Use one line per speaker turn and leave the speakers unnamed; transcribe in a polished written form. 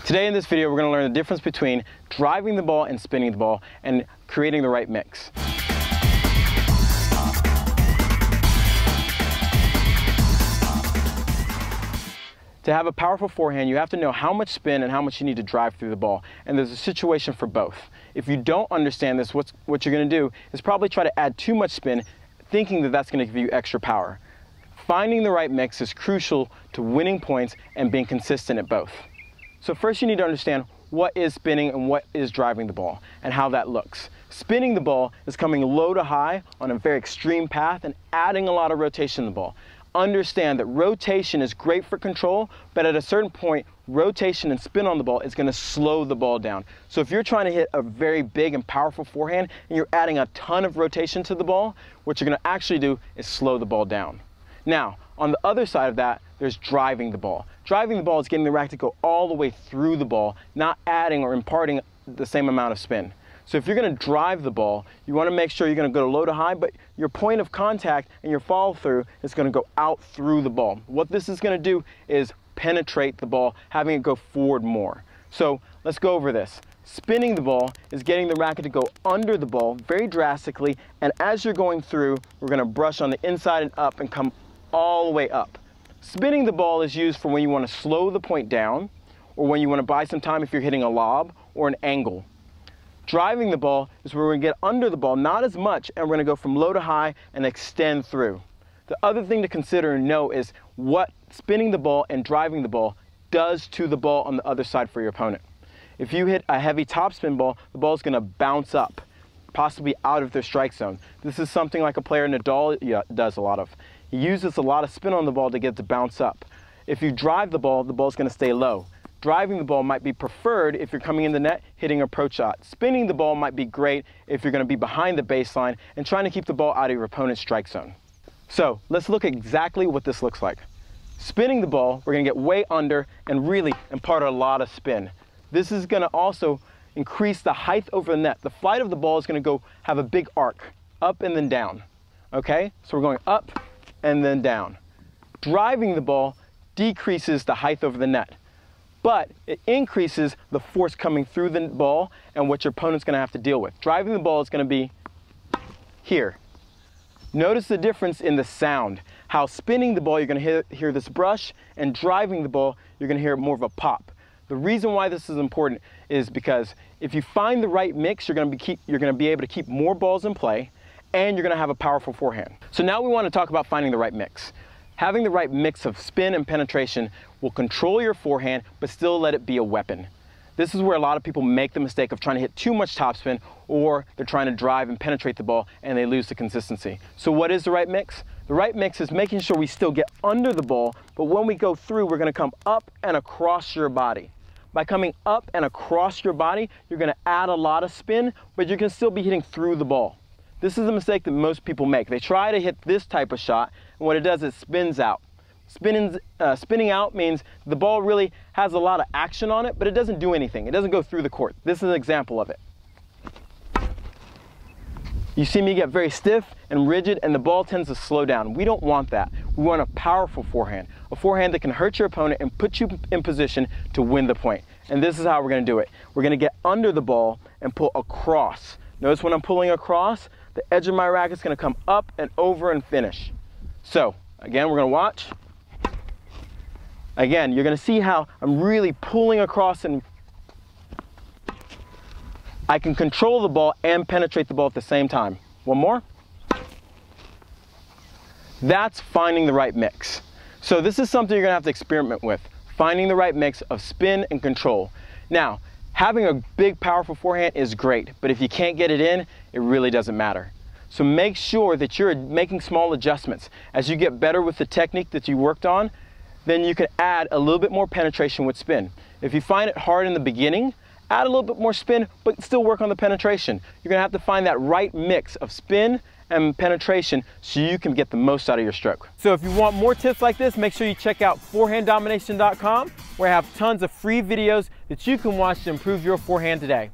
Today in this video, we're going to learn the difference between driving the ball and spinning the ball and creating the right mix. To have a powerful forehand, you have to know how much spin and how much you need to drive through the ball. And there's a situation for both. If you don't understand this, what you're going to do is probably try to add too much spin, thinking that that's going to give you extra power. Finding the right mix is crucial to winning points and being consistent at both. So first you need to understand what is spinning and what is driving the ball and how that looks. Spinning the ball is coming low to high on a very extreme path and adding a lot of rotation to the ball. Understand that rotation is great for control, but at a certain point, rotation and spin on the ball is going to slow the ball down. So if you're trying to hit a very big and powerful forehand and you're adding a ton of rotation to the ball, what you're going to actually do is slow the ball down. Now, on the other side of that, there's driving the ball. Driving the ball is getting the racket to go all the way through the ball, not adding or imparting the same amount of spin. So if you're going to drive the ball, you want to make sure you're going to go low to high, but your point of contact and your follow through is going to go out through the ball. What this is going to do is penetrate the ball, having it go forward more. So let's go over this. Spinning the ball is getting the racket to go under the ball very drastically, and as you're going through, we're going to brush on the inside and up and come all the way up. Spinning the ball is used for when you want to slow the point down, or when you want to buy some time if you're hitting a lob or an angle. Driving the ball is where we're going to get under the ball, not as much, and we're going to go from low to high and extend through. The other thing to consider and know is what spinning the ball and driving the ball does to the ball on the other side for your opponent. If you hit a heavy topspin ball, the ball is going to bounce up, possibly out of their strike zone. This is something like a player Nadal does a lot of. He uses a lot of spin on the ball to get it to bounce up. If you drive the ball is going to stay low. Driving the ball might be preferred if you're coming in the net, hitting an approach shot. Spinning the ball might be great if you're going to be behind the baseline and trying to keep the ball out of your opponent's strike zone. So let's look at exactly what this looks like. Spinning the ball, we're going to get way under and really impart a lot of spin. This is going to also increase the height over the net. The flight of the ball is going to go have a big arc, up and then down. Okay, so we're going up and then down. Driving the ball decreases the height over the net, but it increases the force coming through the ball and what your opponent's going to have to deal with. Driving the ball is going to be here. Notice the difference in the sound. How spinning the ball, you're going to hear this brush, and driving the ball, you're going to hear more of a pop. The reason why this is important is because if you find the right mix, you're going to be able to keep more balls in play, and you're going to have a powerful forehand. So now we want to talk about finding the right mix. Having the right mix of spin and penetration will control your forehand, but still let it be a weapon. This is where a lot of people make the mistake of trying to hit too much topspin, or they're trying to drive and penetrate the ball and they lose the consistency. So what is the right mix? The right mix is making sure we still get under the ball, but when we go through, we're going to come up and across your body. By coming up and across your body, you're going to add a lot of spin, but you can still be hitting through the ball. This is a mistake that most people make. They try to hit this type of shot, and what it does is spins out. Spinning out means the ball really has a lot of action on it, but it doesn't do anything. It doesn't go through the court. This is an example of it. You see me get very stiff and rigid, and the ball tends to slow down. We don't want that. We want a powerful forehand, a forehand that can hurt your opponent and put you in position to win the point. And this is how we're going to do it. We're going to get under the ball and pull across. Notice when I'm pulling across, the edge of my racket is going to come up and over and finish. So, again, we're going to watch. Again, you're going to see how I'm really pulling across, and I can control the ball and penetrate the ball at the same time. One more. That's finding the right mix. So this is something you're going to have to experiment with, finding the right mix of spin and control. Now, having a big, powerful forehand is great, but if you can't get it in, it really doesn't matter. So make sure that you're making small adjustments. As you get better with the technique that you worked on, then you can add a little bit more penetration with spin. If you find it hard in the beginning, add a little bit more spin, but still work on the penetration. You're going to have to find that right mix of spin and penetration so you can get the most out of your stroke. So if you want more tips like this, make sure you check out forehanddomination.com, where I have tons of free videos that you can watch to improve your forehand today.